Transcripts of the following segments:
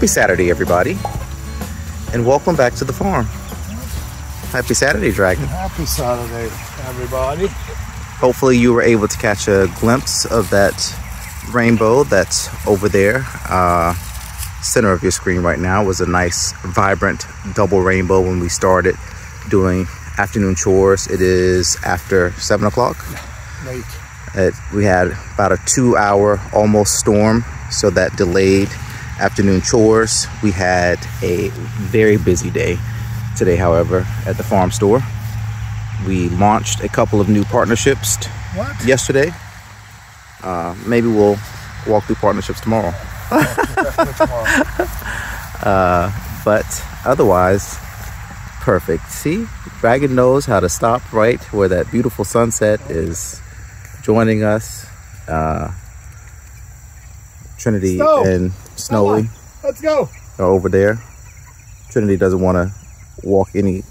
Happy Saturday, everybody, and welcome back to the farm. Happy Saturday, Dragon. Happy Saturday, everybody. Hopefully you were able to catch a glimpse of that rainbow that's over there. Center of your screen right now was a nice, vibrant double rainbow when we started doing afternoon chores. It is after 7 o'clock. Late. We had about a 2-hour almost storm, so that delayed afternoon chores. We had a very busy day today, however, at the farm store. We launched a couple of new partnerships yesterday. Maybe we'll walk through partnerships tomorrow. But otherwise, perfect. See, Dragon knows how to stop right where that beautiful sunset is joining us. Trinity and Snowy let's go are over there. Trinity doesn't want to walk any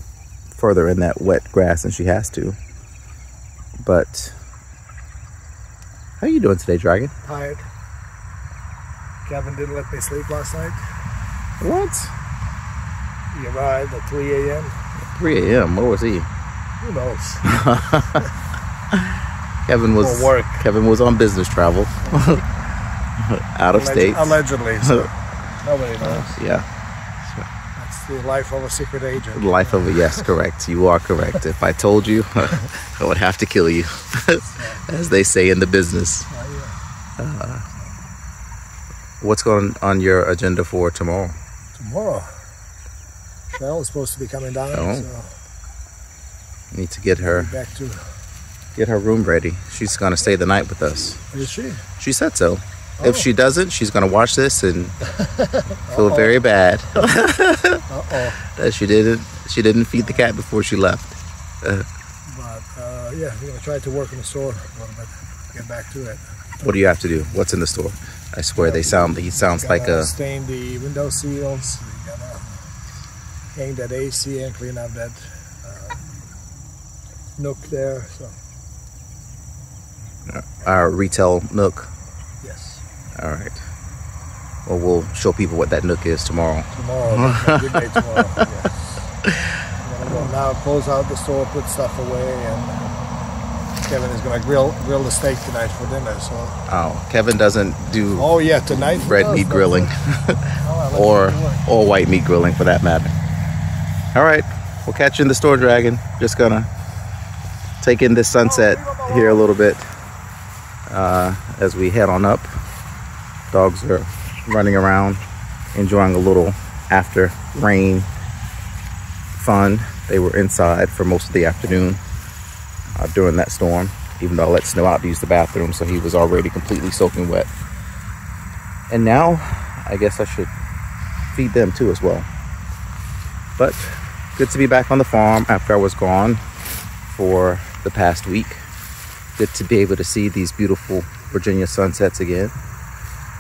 further in that wet grass than she has to. But how are you doing today, Dragon? Tired. Kevin didn't let me sleep last night. What? He arrived at 3 a.m. 3 a.m. Where was he? Who knows? Kevin was on business travel. Out of state. Allegedly. So nobody knows. Yeah. That's the life of a secret agent. Life of a, yes, correct. You are correct. If I told you, I would have to kill you, as they say in the business. What's going on your agenda for tomorrow? Tomorrow? Cheryl is supposed to be coming down. Oh. So need to get her room ready. She's going to stay the night with us. Is she? She said so. If she doesn't, she's going to watch this and feel very bad that she didn't feed the cat before she left. But yeah, we're going to try to work in the store a little bit. Get back to it. What do you have to do? What's in the store? I swear he sounds like a... Stain the window seals. We gotta hang that AC and clean up that nook there. So. Our retail nook. Yes. All right. Well, we'll show people what that nook is tomorrow. Good day tomorrow. Yes. I'm gonna go now, close out the store, put stuff away, and Kevin is gonna grill the steak tonight for dinner. So. Oh, Kevin doesn't do. Oh yeah, tonight. Red meat grilling, or white meat grilling for that matter. All right, we'll catch you in the store, Dragon. Just gonna take in this sunset here a little bit as we head on up. Dogs are running around, enjoying a little after rain fun. They were inside for most of the afternoon during that storm, even though I let Snow out to use the bathroom, so he was already completely soaking wet. And now I guess I should feed them too as well. But good to be back on the farm after I was gone for the past week. Good to be able to see these beautiful Virginia sunsets again,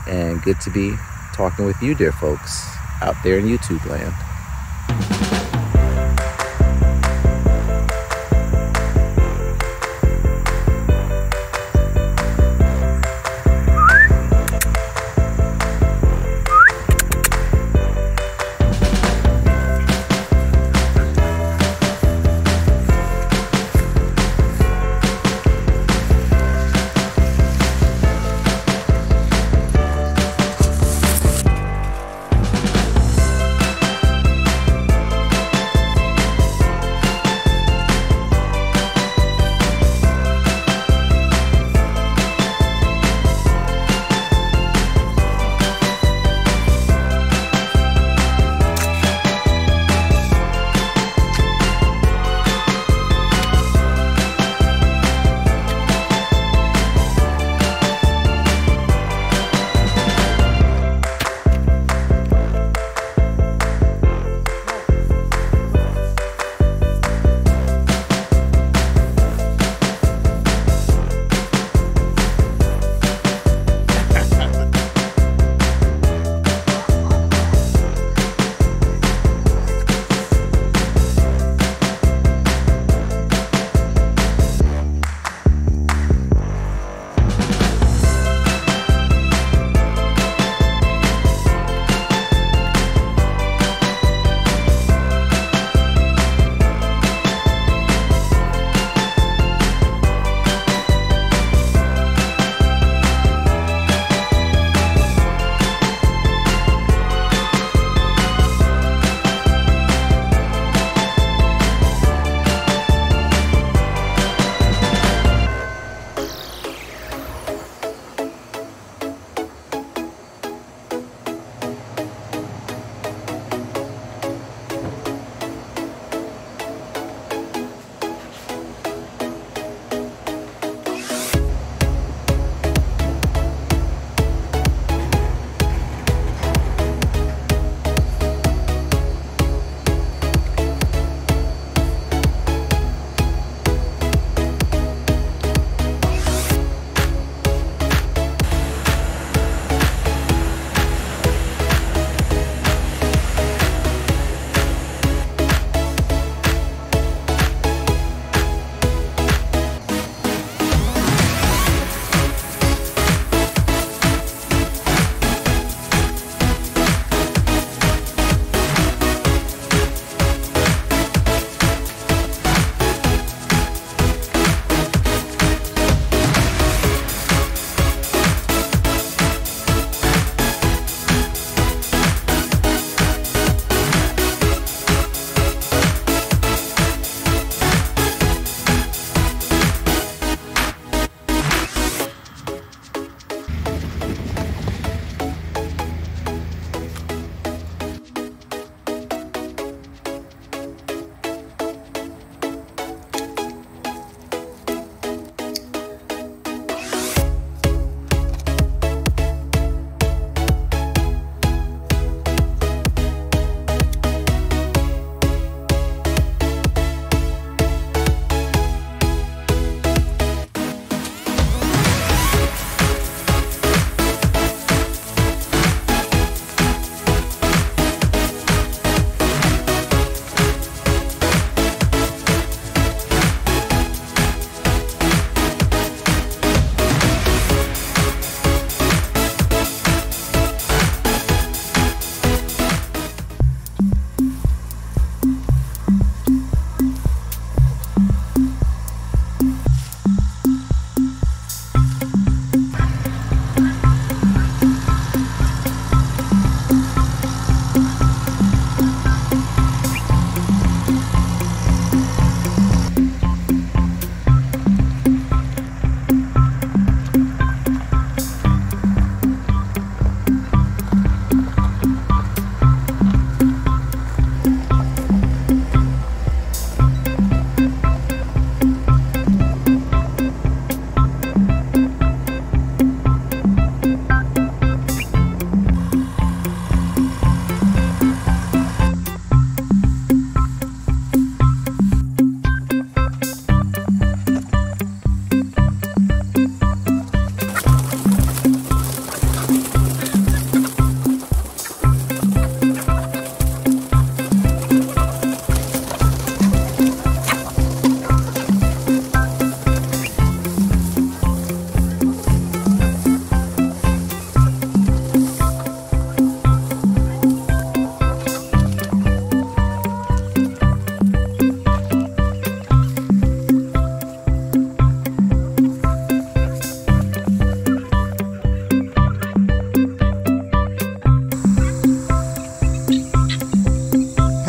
and good to be talking with you, dear folks, out there in YouTube land.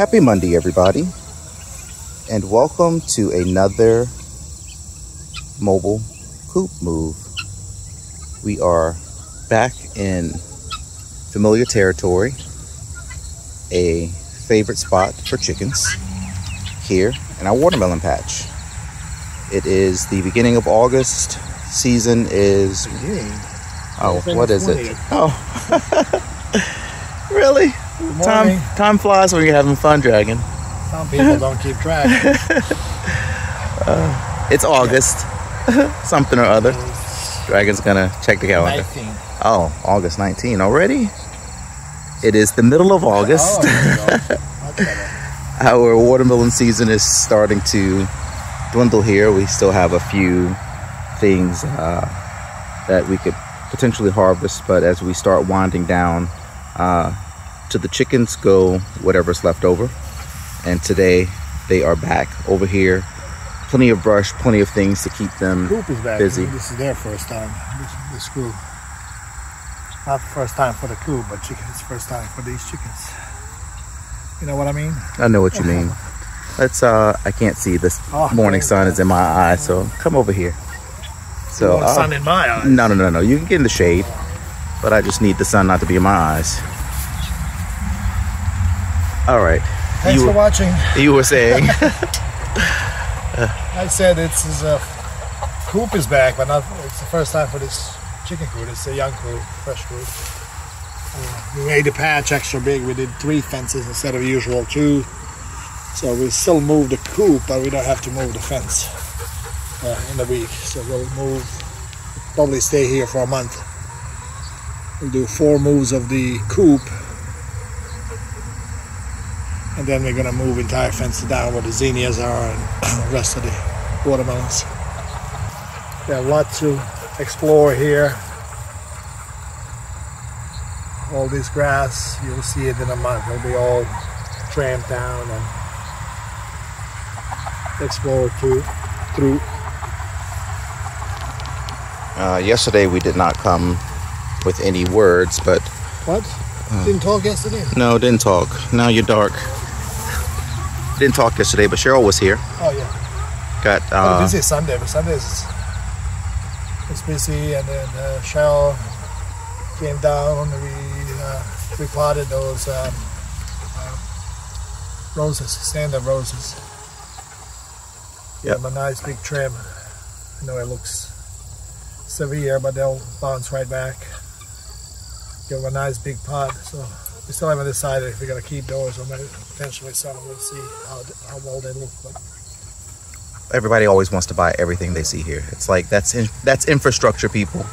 Happy Monday, everybody, and welcome to another mobile coop move. We are back in familiar territory, a favorite spot for chickens here in our watermelon patch. It is the beginning of August. Season is... Oh, what is it? Oh, really? Time flies when you're having fun, Dragon. Some people don't keep track. It's August, something or other. Dragon's gonna check the calendar. 19. Oh, August 19 already? It is the middle of August. Our watermelon season is starting to dwindle here. We still have a few things that we could potentially harvest, but as we start winding down, to the chickens go whatever's left over. And today they are back over here. Plenty of brush, plenty of things to keep them Coop is back. busy. This is their first time. This coop. Not the first time for the coop, but it's first time for these chickens. You know what I mean? I know what you mean. Let's I can't see, this morning sun is in my eye, so come over here. So sun in my eyes. No, you can get in the shade, but I just need the sun not to be in my eyes. All right. Thanks for watching. You were saying. I said it's coop is back, but not. It's the first time for this chicken coop. It's a young coop, fresh coop. We made the patch extra big. We did 3 fences instead of usual 2. So we still move the coop, but we don't have to move the fence in the week. So we'll probably stay here for a month. We'll do 4 moves of the coop, and then we're gonna move entire fence down where the zinnias are and the rest of the watermelons. We have a lot to explore here. All this grass, you'll see it in a month. It'll be all tramped down and explored through. Yesterday we did not come with any words, but... What? Didn't talk yesterday? No, didn't talk. Now you're dark. Didn't talk yesterday, but Cheryl was here. Oh, yeah. Got busy Sunday, but Sundays it's busy, and then Cheryl came down and we potted those roses, standard roses. Yep. Give them a nice big trim. I know it looks severe, but they'll bounce right back. Give them a nice big pot. So we still haven't decided if we're going to keep those or maybe potentially sell them. We'll see how well they look. But everybody always wants to buy everything they see here. It's like that's infrastructure, people.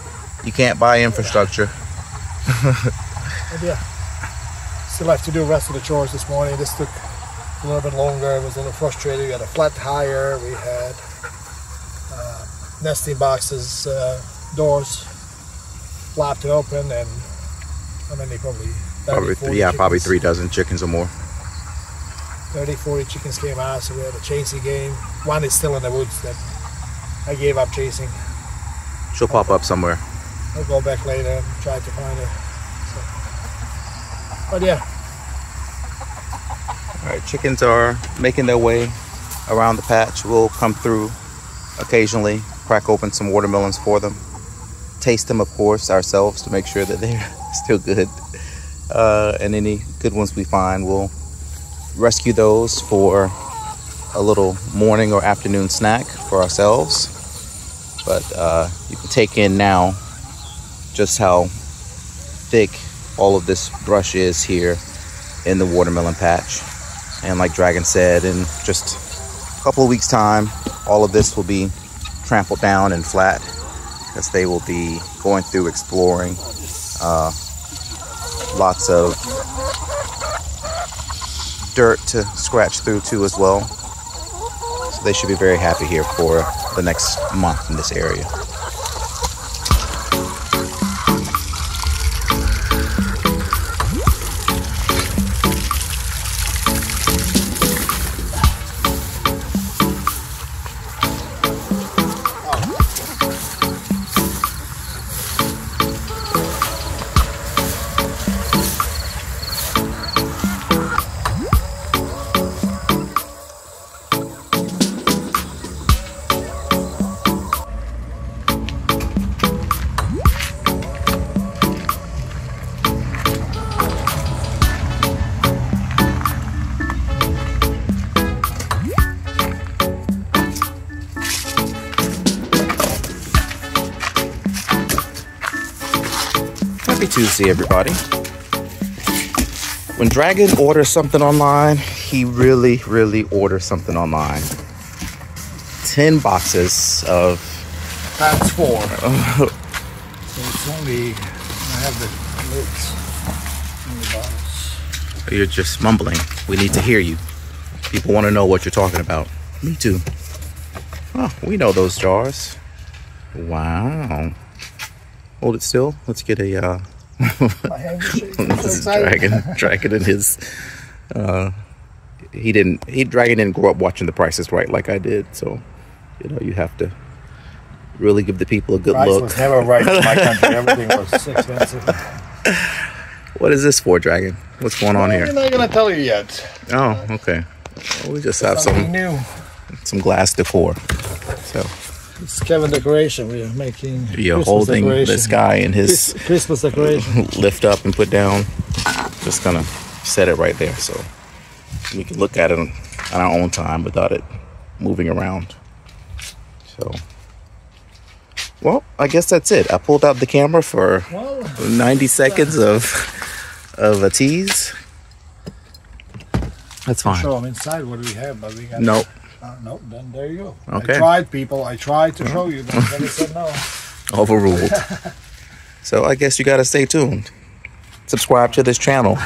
You can't buy infrastructure. But yeah, still have to do the rest of the chores this morning. This took a little bit longer. It was a little frustrating. We had a flat tire. We had nesting boxes, doors flapped open, and how many? Probably 30, 40 probably 3 dozen chickens or more. 30, 40 chickens came out, so we had a chasing game. One is still in the woods that I gave up chasing. She'll pop up somewhere. I'll go back later and try to find her. So. But yeah. All right, chickens are making their way around the patch. We'll come through occasionally, crack open some watermelons for them. Taste them, of course, ourselves to make sure that they're still good. And any good ones we find, we'll rescue those for a little morning or afternoon snack for ourselves. But you can take in now just how thick all of this brush is here in the watermelon patch. And like Dragon said, in just a couple of weeks' time, all of this will be trampled down and flat, because they will be going through exploring. Lots of dirt to scratch through too as well. So they should be very happy here for the next month in this area. Tuesday, everybody. When Dragon orders something online, he really, really orders something online. 10 boxes of... Times 4. So it's only... I have the lids in the bottles. You're just mumbling. We need to hear you. People want to know what you're talking about. Me too. Oh, we know those jars. Wow. Hold it still. Let's get a My hand is shaking. I'm so excited. Dragon and his Dragon didn't grow up watching The Price is Right like I did, so you know you have to really give the people a good Price look. was never right in my country. Everything was expensive. What is this for, Dragon? What's going on I'm here? not gonna tell you yet. Oh, okay. Well, we just have Something new. some glass decor. So It's Kevin decoration. We're making. you're Christmas holding decoration. this guy in his Christmas decoration. lift up and put down. Just gonna set it right there so we can look at it on our own time without it moving around. So, well, I guess that's it. I pulled out the camera for 90 seconds of a tease. That's fine. Show them inside what we have, but we got. Nope. Nope. Then there you go. Okay. I tried, people. I tried to show you. Then they said no. Overruled. So I guess you gotta stay tuned. Subscribe to this channel.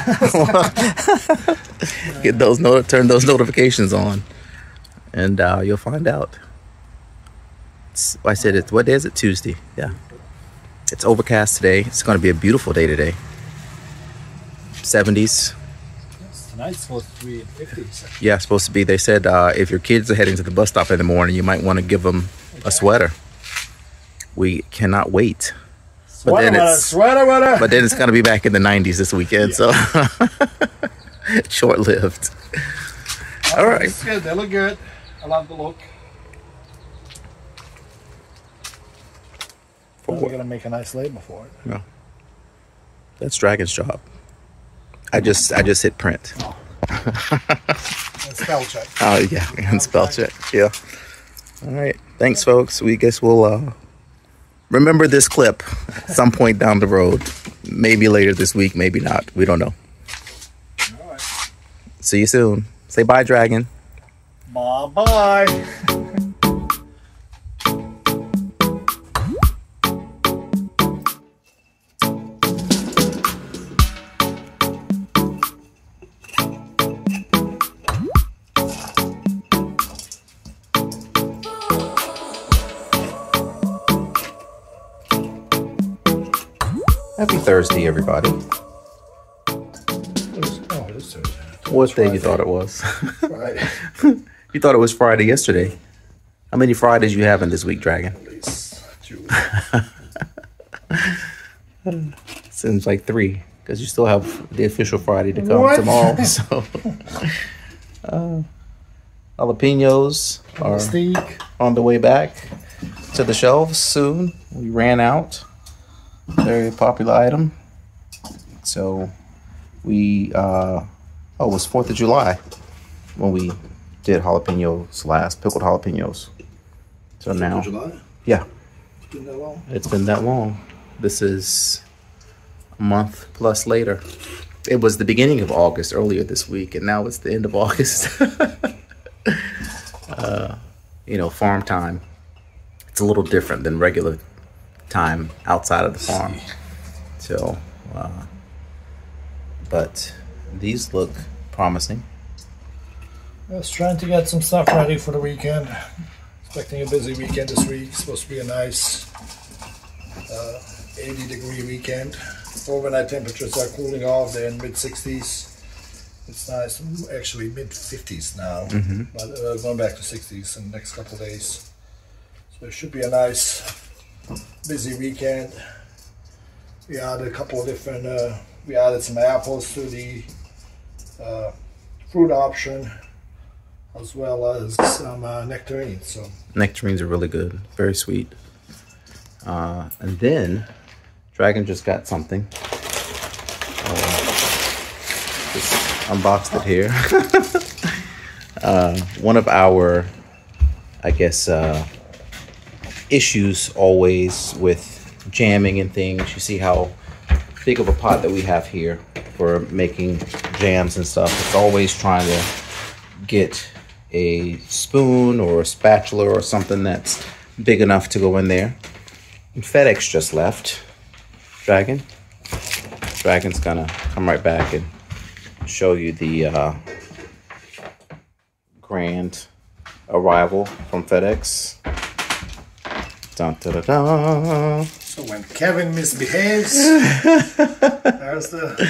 Get those turn those notifications on, and you'll find out. I said it. What day is it? Tuesday. Yeah. It's overcast today. It's going to be a beautiful day today. 70s. Tonight's supposed to be 50s. Yeah, supposed to be. They said if your kids are heading to the bus stop in the morning, you might want to give them a sweater. We cannot wait. But then it's going to be back in the 90s this weekend, so short-lived. All right. It's good. They look good. I love the look. We're going to make a nice label for it. Yeah. That's Dragon's job. I just hit print. Oh. And spell check. Oh, yeah, and spell check. Yeah. All right. Thanks, folks. We guess we'll remember this clip at some point down the road. Maybe later this week, maybe not. We don't know. All right. See you soon. Say bye, Dragon. Bye-bye. Happy Thursday, everybody. It's Thursday. What day you thought it was? Friday. You thought it was Friday yesterday. How many Fridays you having this week, Dragon? At least 2. Seems like 3, because you still have the official Friday to come What? tomorrow. So, jalapenos are Steak. on the way back to the shelves soon. We ran out. Very popular item. So we it was 4th of July when we did jalapenos last, pickled jalapenos. So now, July? yeah, Been that long? it's been that long. This is a month plus later. It was the beginning of August earlier this week, and now it's the end of August. You know, farm time. It's a little different than regular time outside of the farm. So, but these look promising. I was trying to get some stuff ready for the weekend. Expecting a busy weekend this week. It's supposed to be a nice 80-degree weekend. Overnight temperatures are cooling off. They're in mid-60s. It's nice. Actually, mid-50s now. But going back to 60s in the next couple of days. So it should be a nice busy weekend. We added a couple of different, we added some apples to the fruit option, as well as some nectarines. So Nectarines are really good, very sweet. And then Dragon just got something. Just unboxed it here. One of our, I guess, issues always with jamming and things. You see how big of a pot that we have here for making jams and stuff. It's always trying to get a spoon or a spatula or something that's big enough to go in there. And FedEx just left. Dragon's gonna come right back and show you the grand arrival from FedEx. Dun, da, da, da. So when Kevin misbehaves, there's the.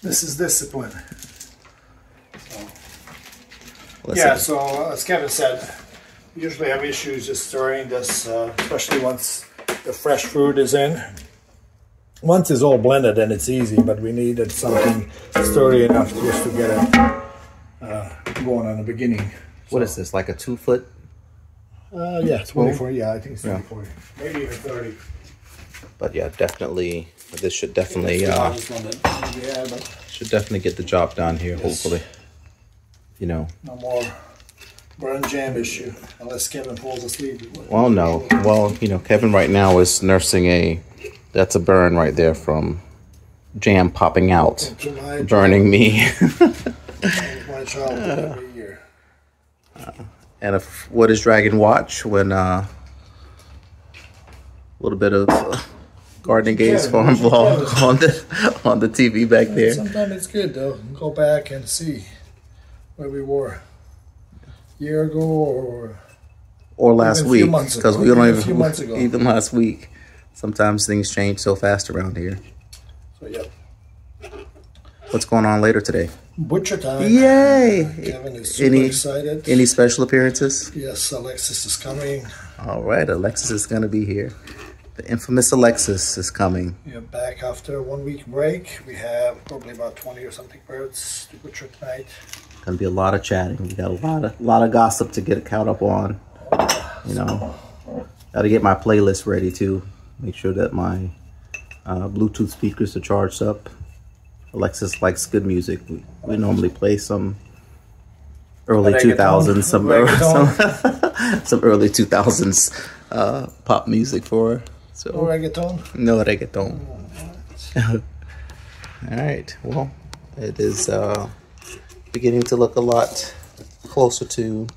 This is discipline. So as Kevin said, we usually have issues just stirring this, especially once the fresh fruit is in. Once it's all blended, then it's easy, but we needed something sturdy enough just to get it going on the beginning. What is this, like a 2 foot? Yeah, 24. Yeah, I think it's 24. Yeah. Maybe even 30. But yeah, definitely, this should definitely should definitely get the job done here. Yes. Hopefully, you know. No more burn jam issue unless Kevin falls asleep. Well, no. Well, you know, Kevin right now is nursing that's a burn right there from jam popping out, burning me. My childhood every year. And what does Dragon watch when a little bit of Gardening Games Farm vlog on the TV back there? Sometimes it's good though. Go back and see where we were a year ago or last week, because we don't even a few months ago. Even last week. Sometimes things change so fast around here. So yeah. What's going on later today? Butcher time. Yay! Kevin is super excited. Any special appearances? Yes, Alexis is coming. All right, Alexis is going to be here. The infamous Alexis is coming. We're back after a 1 week break. We have probably about 20 or something birds to butcher tonight. Going to be a lot of chatting. We got a lot of gossip to get caught up on. You know, got to get my playlist ready too. Make sure that my Bluetooth speakers are charged up. Alexis likes good music. We normally play some early 2000s, some early 2000s pop music for her. So, no reggaeton? No reggaeton. All right. Well, it is beginning to look a lot closer to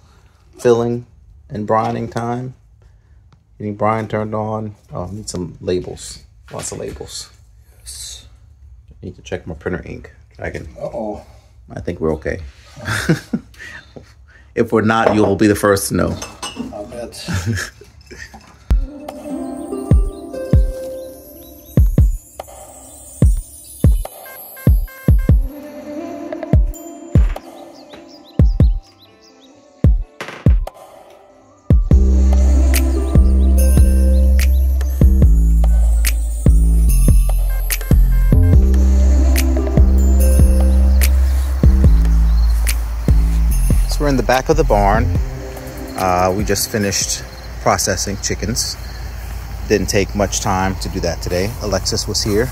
filling and brining time. Getting brine turned on. Oh, I need some labels. Lots of labels. Yes. Need to check my printer ink. Dragon. Uh-oh. I think we're okay. If we're not, you'll be the first to know. I'll bet. We're in the back of the barn. We just finished processing chickens. Didn't take much time to do that today. Alexis was here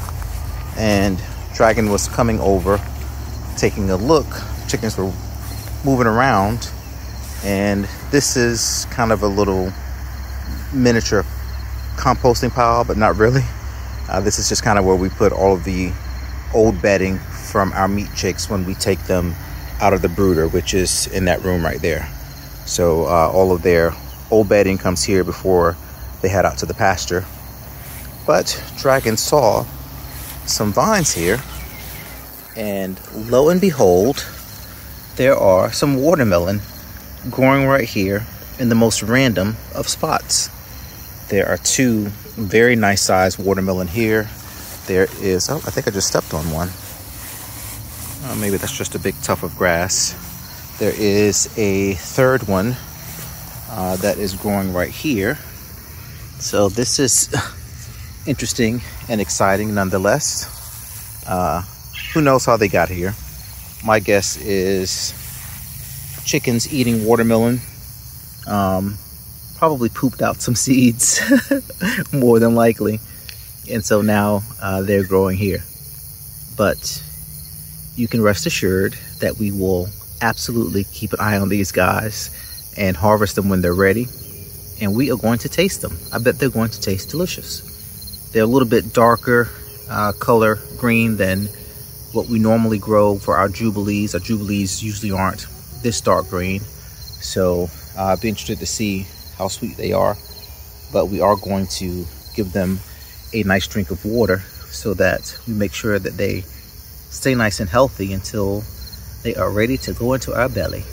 and Dragon was coming over, taking a look. Chickens were moving around, and this is kind of a little miniature composting pile, but not really. This is just kind of where we put all of the old bedding from our meat chicks when we take them out of the brooder, which is in that room right there. So all of their old bedding comes here before they head out to the pasture. But Dragon saw some vines here, and lo and behold, there are some watermelon growing right here in the most random of spots. There are two very nice sized watermelon here. There is, oh, I think I just stepped on one. Maybe that's just a big tuft of grass. There is a third one that is growing right here. So this is interesting and exciting nonetheless. Who knows how they got here? My guess is chickens eating watermelon probably pooped out some seeds, more than likely. And so now they're growing here. But you can rest assured that we will absolutely keep an eye on these guys and harvest them when they're ready. And we are going to taste them. I bet they're going to taste delicious. They're a little bit darker color green than what we normally grow for our Jubilees. Our Jubilees usually aren't this dark green. So I'd be interested to see how sweet they are. But we are going to give them a nice drink of water so that we make sure that they stay nice and healthy until they are ready to go into our belly.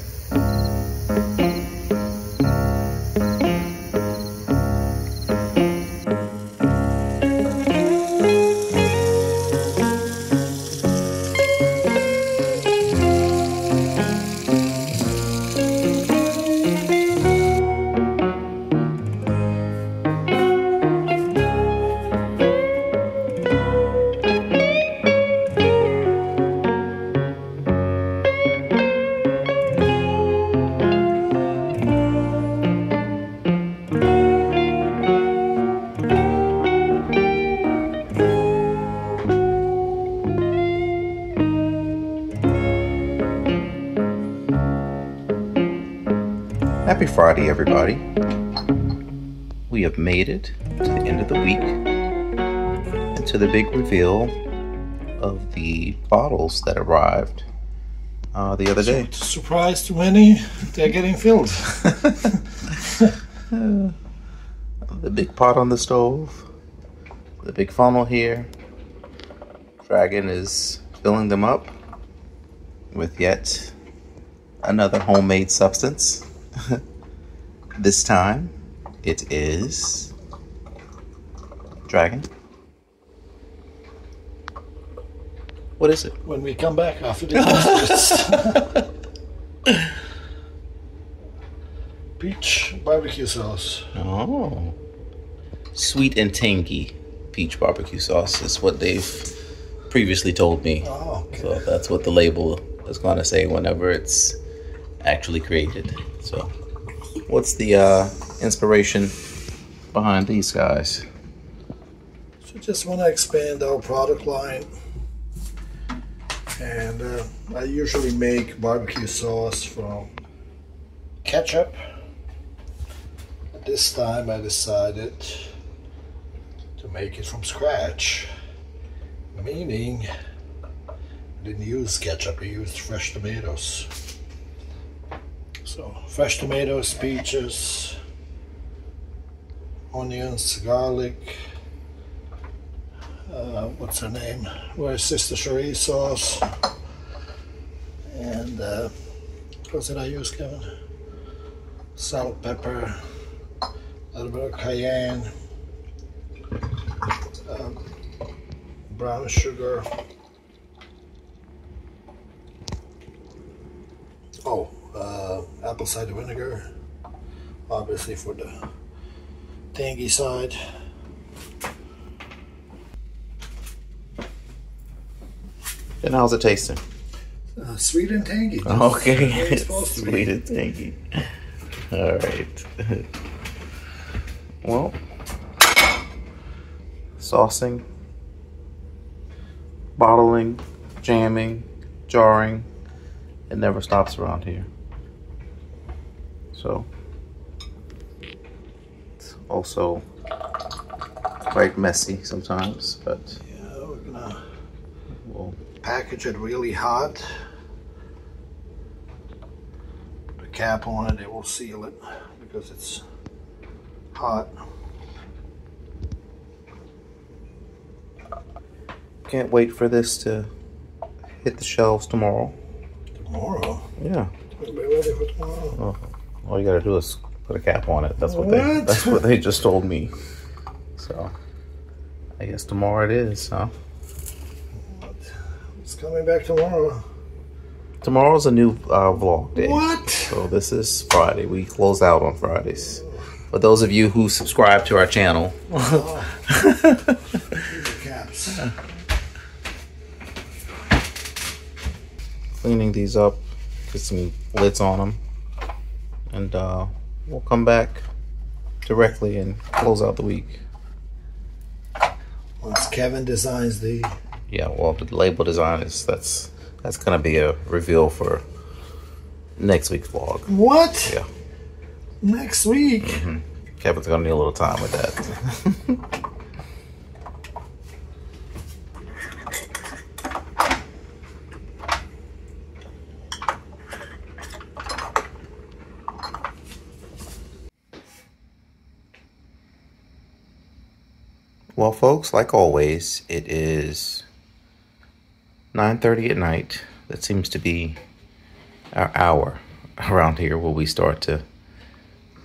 Happy Friday, everybody. We have made it to the end of the week and to the big reveal of the bottles that arrived the other day. Surprise to many, they're getting filled. The big pot on the stove, the big funnel here. Dragon is filling them up with yet another homemade substance. This time it is Dragon. What is it? When we come back after this, peach barbecue sauce. Oh, sweet and tangy peach barbecue sauce is what they've previously told me. Oh, okay. So that's what the label is going to say whenever it's actually created. So what's the inspiration behind these guys? So just want to expand our product line, and I usually make barbecue sauce from ketchup. This time I decided to make it from scratch, meaning I didn't use ketchup, I used fresh tomatoes. So fresh tomatoes, peaches, onions, garlic, what's her name? Where's Sister Cherie sauce? And what did I use, Kevin? Salt, pepper, a little bit of cayenne, brown sugar. Oh, apple cider vinegar, obviously for the tangy side. And how's it tasting? Sweet and tangy. Okay, sweet and tangy. All right. Well, saucing, bottling, jamming, jarring, it never stops around here. So it's also quite messy sometimes, but yeah, we're gonna we'll package it really hot. Put a cap on it, it will seal it because it's hot. can't wait for this to hit the shelves tomorrow. Tomorrow? Yeah. We'll be ready for tomorrow. Oh, all you gotta do is put a cap on it. That's what they just told me. So I guess tomorrow it is, huh? It's coming back tomorrow. Tomorrow's a new vlog day. What? So this is Friday. We close out on Fridays. For those of you who subscribe to our channel. Caps. Cleaning these up, get some lids on them, and we'll come back directly and close out the week. Once Kevin designs the... Yeah, well, the label design is that's gonna be a reveal for next week's vlog. What? Yeah. Next week? Mm-hmm. Kevin's gonna need a little time with that. Well, folks, like always, it is 9:30 at night. That seems to be our hour around here where we start to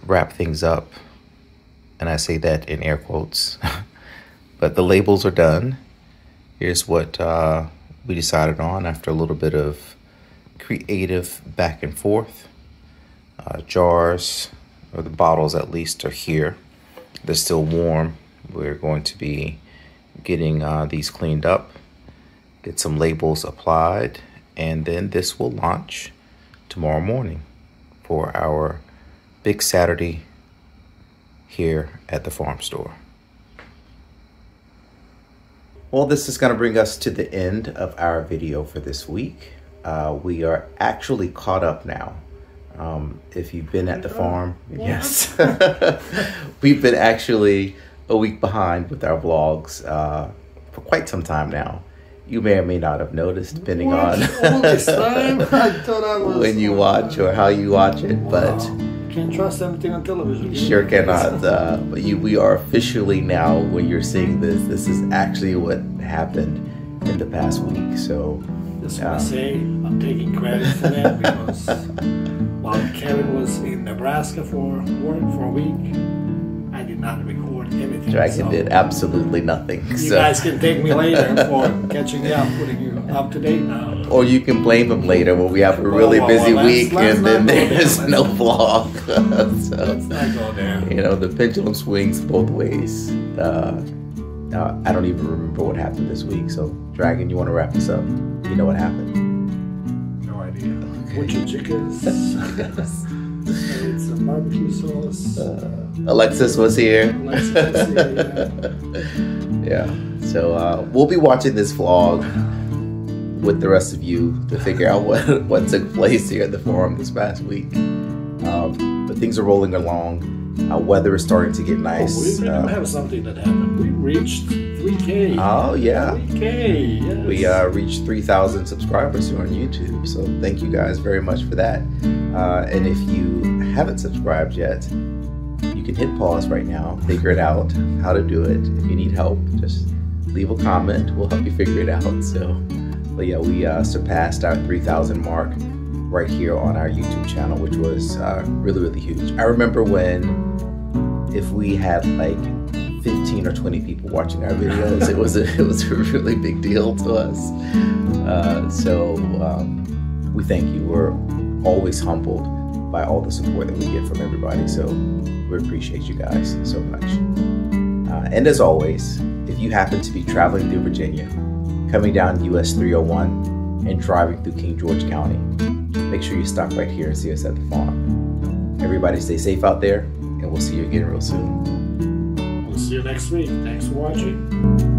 wrap things up. And I say that in air quotes. But the labels are done. Here's what we decided on after a little bit of creative back and forth. Jars, or the bottles at least, are here. They're still warm. We're going to be getting these cleaned up, get some labels applied, and then this will launch tomorrow morning for our big Saturday here at the farm store. Well, this is going to bring us to the end of our video for this week. We are actually caught up now. If you've been at the farm, yes, we've been actually a week behind with our vlogs for quite some time now. You may or may not have noticed, depending on when you watch or how you watch it, but can't trust everything on television. Sure cannot. But we are officially now, when you're seeing this is actually what happened in the past week. So just want to say I'm taking credit for that because while Kevin was in Nebraska for work for a week, I did not record anything. Dragon did absolutely nothing. You guys can thank me later for catching you up, putting you up to date now. Or you can blame him later when we have a really busy week and then there's no vlog. So, let's not go there. You know, the pendulum swings both ways. I don't even remember what happened this week. So, Dragon, you want to wrap this up? You know what happened? No idea. Butcher chickens. Made some barbecue sauce. Alexis was here. Yeah. So we'll be watching this vlog with the rest of you to figure out what took place here at the farm this past week. But things are rolling along. Weather is starting to get nice. We have something that happened. We reached 3K. Oh, yeah. 3K, yes. We reached 3,000 subscribers here on YouTube. So thank you guys very much for that. And if you haven't subscribed yet, you can hit pause right now, figure it out, how to do it. If you need help, just leave a comment. We'll help you figure it out. So, but yeah, we surpassed our 3,000 mark right here on our YouTube channel, which was really, really huge. I remember when, if we had like 15 or 20 people watching our videos, it was a really big deal to us. So we thank you. We're always humbled by all the support that we get from everybody. So we appreciate you guys so much. And as always, if you happen to be traveling through Virginia, coming down US 301 and driving through King George County, make sure you stop right here and see us at the farm. Everybody stay safe out there, and we'll see you again real soon. We'll see you next week. Thanks for watching.